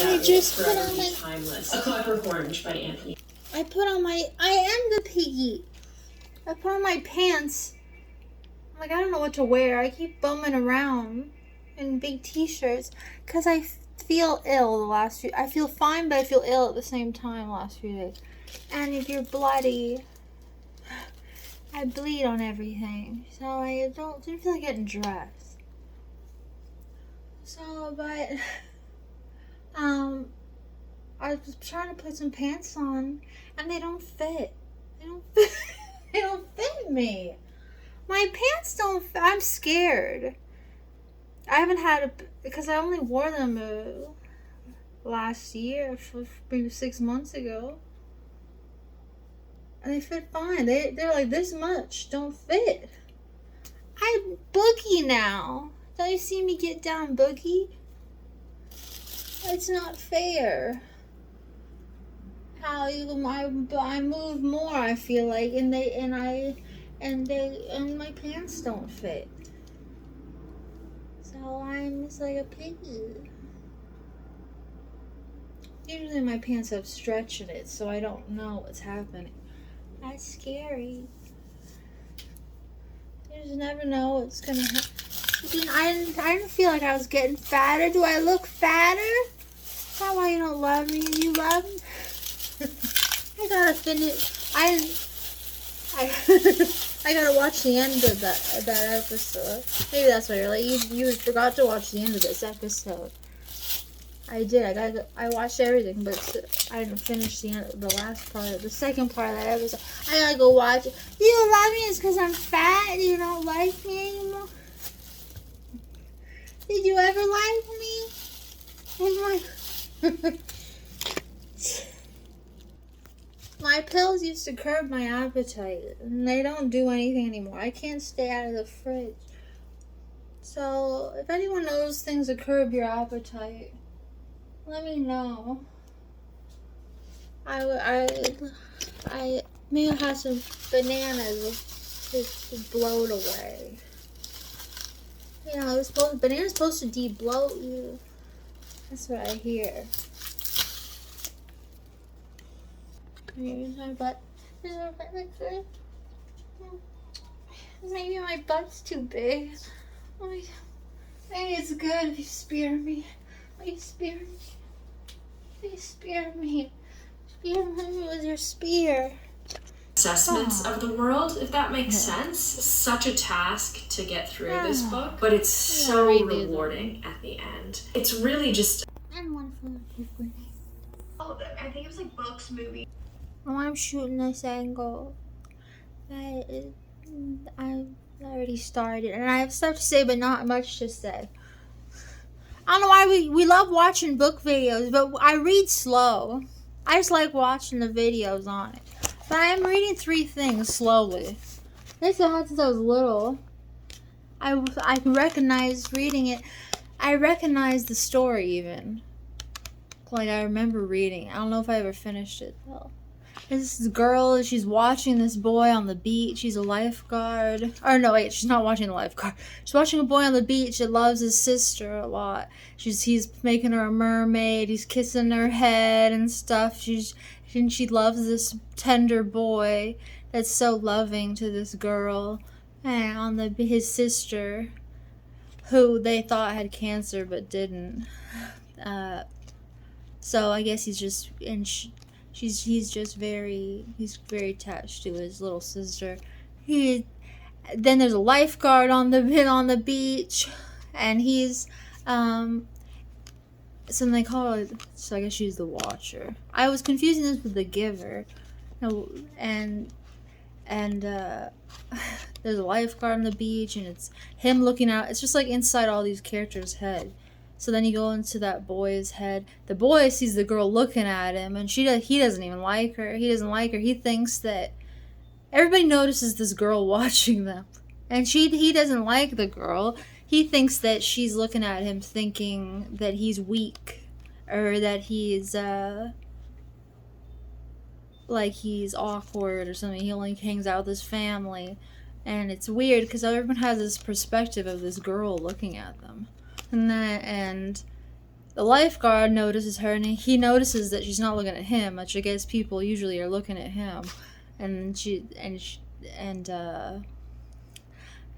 I just put on my timeless. A Clockwork Orange by Anthony. I am the piggy. I put on my pants. I'm like, I don't know what to wear. I keep bumming around in big t-shirts because I feel ill the last few. I feel fine, but I feel ill at the same time the last few days. And if you're bloody, I bleed on everything, so I didn't feel like getting dressed. So, but I was trying to put some pants on, and they don't fit. They don't fit. They don't fit me. My pants don't fit. I'm scared. I haven't had because I only wore them last year, maybe 6 months ago. And they fit fine. They're like this much. Don't fit. I'm boogie now. Don't you see me get down boogie? It's not fair. How I move more, I feel like, and my pants don't fit. So I'm just like a piggy. Usually my pants have stretch in it, so I don't know what's happening. That's scary. You just never know what's gonna happen. I didn't feel like I was getting fatter. Do I look fatter? Is that why you don't love me? You love me? I gotta finish. I gotta watch the end of that episode. Maybe that's why you're like you forgot to watch the end of this episode. I did. I watched everything, but I didn't finish the last part, the second part of that episode. I gotta go watch it. You don't love me? It's because I'm fat. You don't like me anymore. Did you ever like me? My pills used to curb my appetite, and they don't do anything anymore. I can't stay out of the fridge. So, if anyone knows things that curb your appetite, let me know. I maybe I'll have some bananas to bloat away. You know, bananas supposed to de-bloat you. That's what I hear. Here's my butt. Maybe my butt's too big. Maybe it's good if you spear me. Please spear me. Please spear me. Spear me with your spear. Assessments of the world, if that makes sense. Such a task to get through this book, but it's so rewarding at the end. It's really just. And one for the grenade. Oh, I think it was like Buck's movie. Oh, I'm shooting this angle. I already started, and I have stuff to say, but not much to say. I don't know why we love watching book videos, but I read slow. I just like watching the videos on it. But I am reading 3 things slowly. This I had since I was little. I recognize reading it. I recognize the story even. Like I remember reading. I don't know if I ever finished it though. This girl, she's watching this boy on the beach. She's a lifeguard. Or no, wait, she's not watching the lifeguard. She's watching a boy on the beach that loves his sister a lot. He's making her a mermaid. He's kissing her head and stuff. She loves this tender boy that's so loving to this girl. And on his sister, who they thought had cancer but didn't. So I guess he's just he's very attached to his little sister. Then there's a lifeguard on the beach, and he's something they call it. So I guess she's the watcher. I was confusing this with the giver, and there's a lifeguard on the beach, and it's him looking out. It's just like inside all these characters' head. So then you go into that boy's head. The boy sees the girl looking at him, and he doesn't even like her. He doesn't like her. He thinks that everybody notices this girl watching them, and he doesn't like the girl. He thinks that she's looking at him, thinking that he's weak, or that he's like he's awkward or something. He only hangs out with his family, and it's weird because everyone has this perspective of this girl looking at them. And the lifeguard notices her, and he notices that she's not looking at him, which I guess people usually are looking at him. And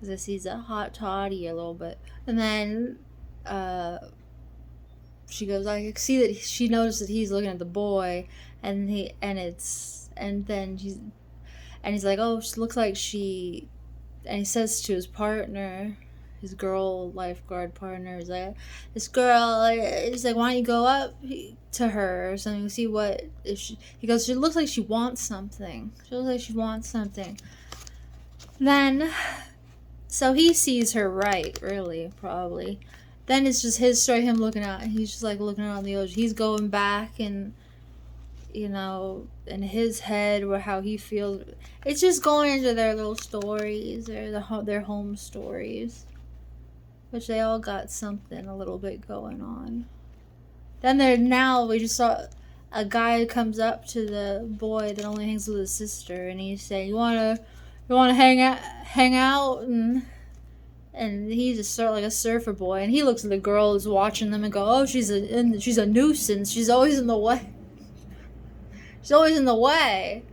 because he's a hot toddy a little bit. And then she goes, I can see that she noticed that he's looking at the boy, and he's like, oh, she looks like she, and he says to his partner, his girl lifeguard partner, is like, this girl is like, why don't you go up to her or something, see what if she, he goes, she looks like she wants something. Then, so he sees her right, really, probably. Then it's just his story, him looking out, he's just like looking around the ocean. He's going back and, you know, in his head, or how he feels. It's just going into their little stories, their home stories. Which they all got something a little bit going on. Then we just saw a guy who comes up to the boy that only hangs with his sister, and he's saying, "You wanna hang out?" And he's just sort of like a surfer boy, and he looks at the girl who's watching them and go, "Oh, she's a nuisance. She's always in the way. She's always in the way."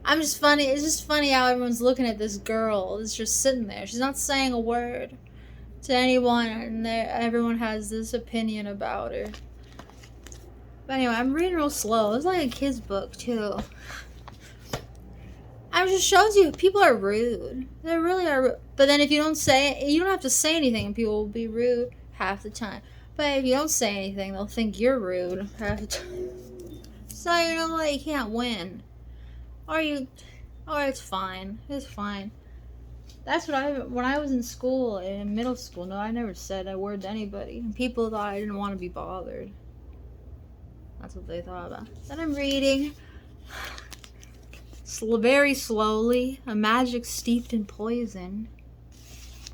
It's just funny how everyone's looking at this girl that's just sitting there. She's not saying a word to anyone, and everyone has this opinion about her. But anyway, I'm reading real slow. It's like a kid's book too. It just shows you people are rude. They really are rude. But then if you don't have to say anything, and people will be rude half the time. But if you don't say anything, they'll think you're rude half the time. So you know what? You can't win. Or it's fine. It's fine. That's what when I was in school, in middle school, no, I never said a word to anybody. And people thought I didn't want to be bothered. That's what they thought about. Then I'm reading, very slowly, A Magic Steeped in Poison,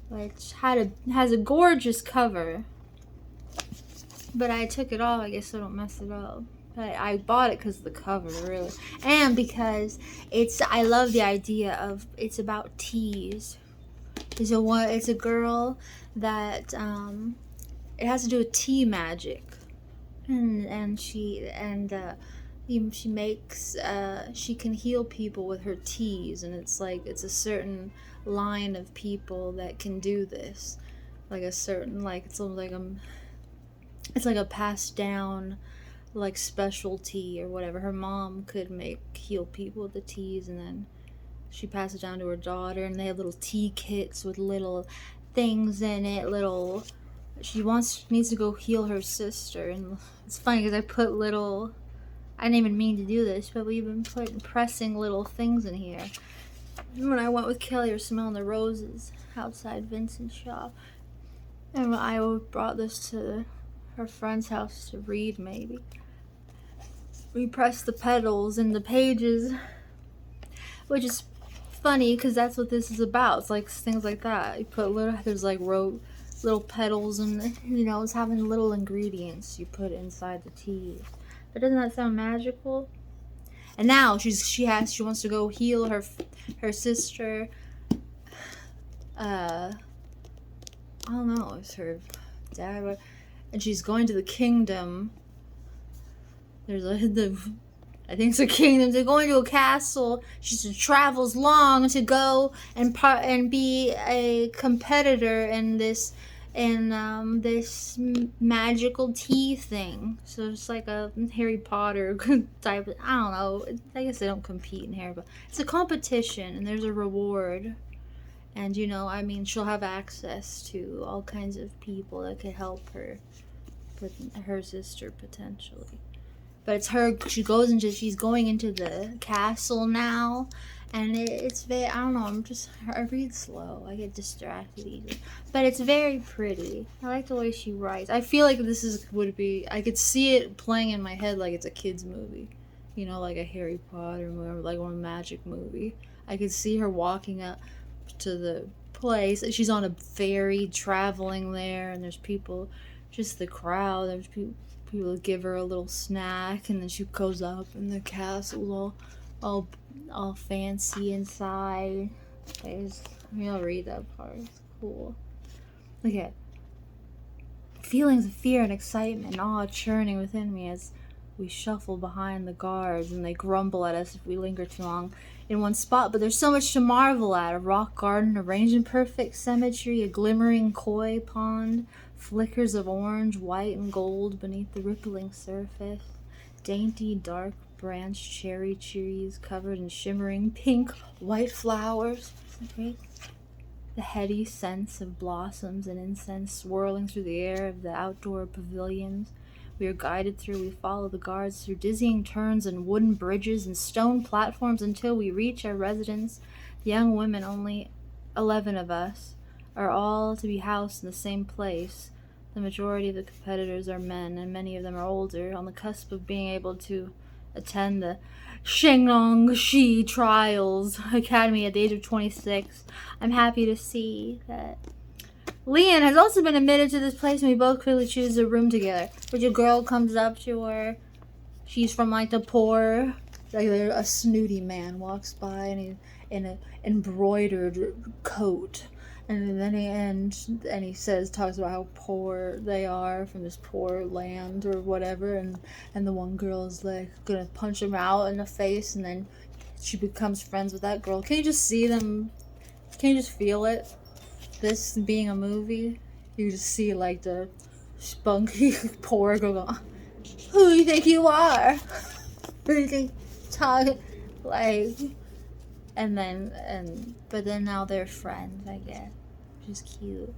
which has a gorgeous cover. But I took it off, I guess, so I don't mess it up. But I bought it because of the cover, really. And because I love the idea of, it's about teas. It's a girl that, it has to do with tea magic. And she makes, she can heal people with her teas. And it's a certain line of people that can do this. It's like a passed down, like, specialty or whatever. Her mom could heal people with the teas, and then she passed it down to her daughter, and they have little tea kits with little things in it. She needs to go heal her sister, and it's funny because I didn't even mean to do this, but we've been pressing little things in here. When I went with Kelly, we were smelling the roses outside Vincent's shop, and I brought this to her friend's house to read, maybe. We press the petals in the pages, which is funny because that's what this is about. It's like things like that. You put there's like little petals, and it's having little ingredients you put inside the tea. But doesn't that sound magical? And now she wants to go heal her sister. I don't know, it's her dad, and she's going to the kingdom. I think it's a kingdom. They're going to a castle. She travels long to go and be a competitor in this magical tea thing. So it's like a Harry Potter type. I don't know. I guess they don't compete in Harry Potter. It's a competition, and there's a reward. And she'll have access to all kinds of people that could help her sister potentially. But it's her. She's going into the castle now, and it's very. I don't know. I read slow. I get distracted easily. But it's very pretty. I like the way she writes. I feel like would be. I could see it playing in my head like it's a kids movie, like a Harry Potter movie, like one magic movie. I could see her walking up to the place. She's on a ferry traveling there, and there's people, just the crowd. There's people give her a little snack, and then she goes up, and the castle's all fancy inside. I'll read that part. It's cool. Okay. feelings of fear and excitement and awe churning within me as we shuffle behind the guards, and they grumble at us if we linger too long in one spot. But there's so much to marvel at. A rock garden arranged in perfect symmetry, a glimmering koi pond, flickers of orange, white, and gold beneath the rippling surface, dainty, dark branched cherry trees covered in shimmering pink, white flowers. Okay. The heady scents of blossoms and incense swirling through the air of the outdoor pavilions. We are guided through, we follow the guards through dizzying turns and wooden bridges and stone platforms until we reach our residence. The young women, only 11 of us, are all to be housed in the same place. The majority of the competitors are men, and many of them are older, on the cusp of being able to attend the Shenglong Trials Academy at the age of 26. I'm happy to see that Leon has also been admitted to this place, and we both clearly choose a room together. Which a girl comes up to her. She's from like the poor. Like a snooty man walks by, and he's in an embroidered coat, and then he talks about how poor they are from this poor land or whatever, and the one girl is like gonna punch him out in the face, and then she becomes friends with that girl. Can you just see them? Can you just feel it? This being a movie, you just see like the spunky poor girl going, "Who do you think you are? Who do you think talking like?" But then now they're friends, I guess, which is cute.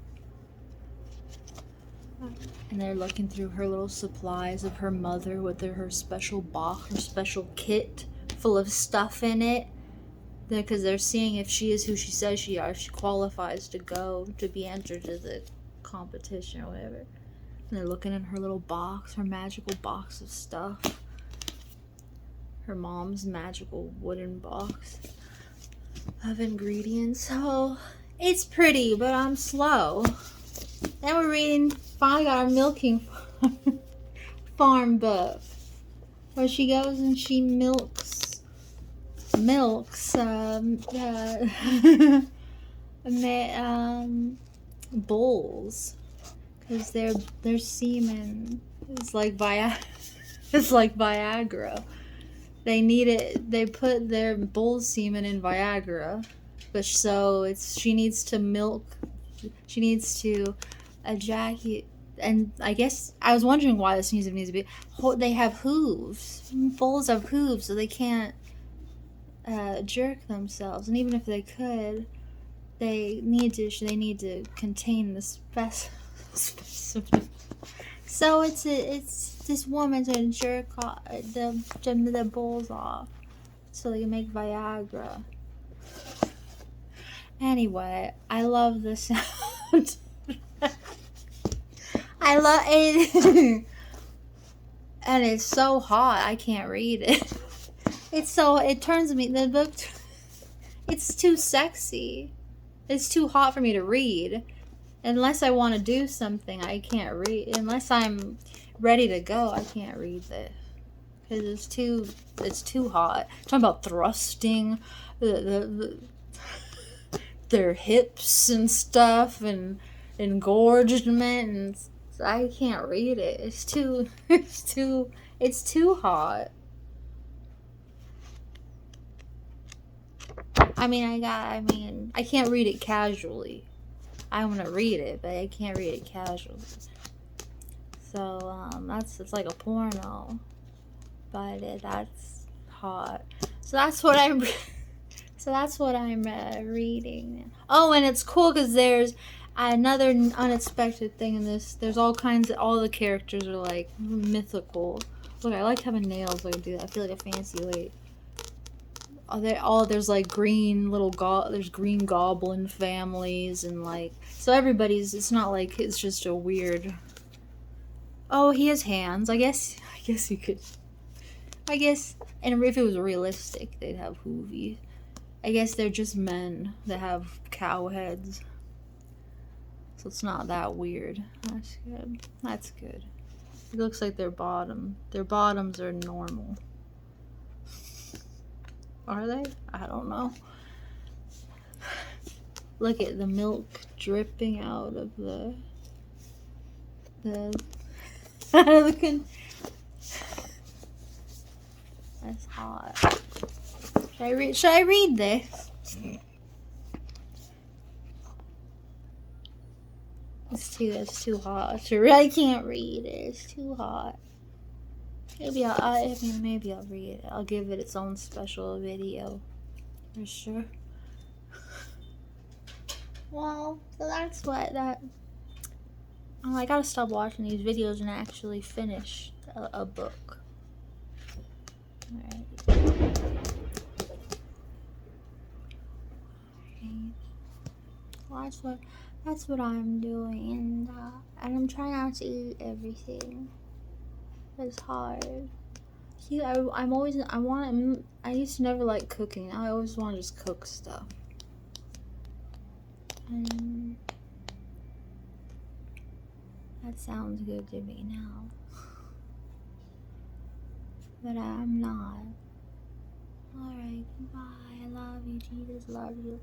And they're looking through her little supplies of her mother with her special box, her special kit full of stuff in it. Because they're seeing if she is who she says she is, she qualifies to go to be entered to the competition or whatever. And they're looking in her little box, her magical box of stuff. Her mom's magical wooden box of ingredients. Oh, it's pretty, but I'm slow. Then we're reading, finally got our milking farm book, where she goes and she milks bulls, because their semen is like Viagra. They need it. They put their bull semen in Viagra, but she needs to milk. She needs to ejaculate. And I guess I was wondering why this needs to be. They have hooves. Bulls have hooves, so they can't jerk themselves, and even if they could, they need to contain the specimen. So it's this woman to jerk off the bulls off, so they can make Viagra. Anyway, I love the sound. I love it, and it's so hot I can't read it. It turns me, the book, it's too sexy. It's too hot for me to read. Unless I want to do something, I can't read. Unless I'm ready to go, I can't read this. Because it's too hot. Talking about thrusting their hips and stuff, and engorgement, and I can't read it. It's too hot. I can't read it casually. I want to read it, but I can't read it casually. So, it's like a porno, but that's hot. So that's what I'm reading. Oh, and it's cool because there's another unexpected thing in this. There's all the characters are like mythical. Look, I like having nails when I do that. I feel like a fancy lady. There's like there's green goblin families, and like, so it's not like it's just a weird. Oh, he has hands. I guess you could. And if it was realistic, they'd have hoovies. I guess they're just men that have cow heads. So it's not that weird. That's good. It looks like their bottoms are normal. Are they? I don't know. Look at the milk dripping out of the the That's hot. Should I read this? It's too hot. I can't read it. It's too hot. Maybe maybe I'll read it. I'll give it its own special video. For sure. Well, so that's what that... Oh, I gotta stop watching these videos and actually finish a book. Alright. Well, that's what I'm doing, and I'm trying not to eat everything. It's hard. See, I used to never like cooking. I always want to just cook stuff. And that sounds good to me now. But I'm not. Alright, goodbye. I love you, Jesus, love you.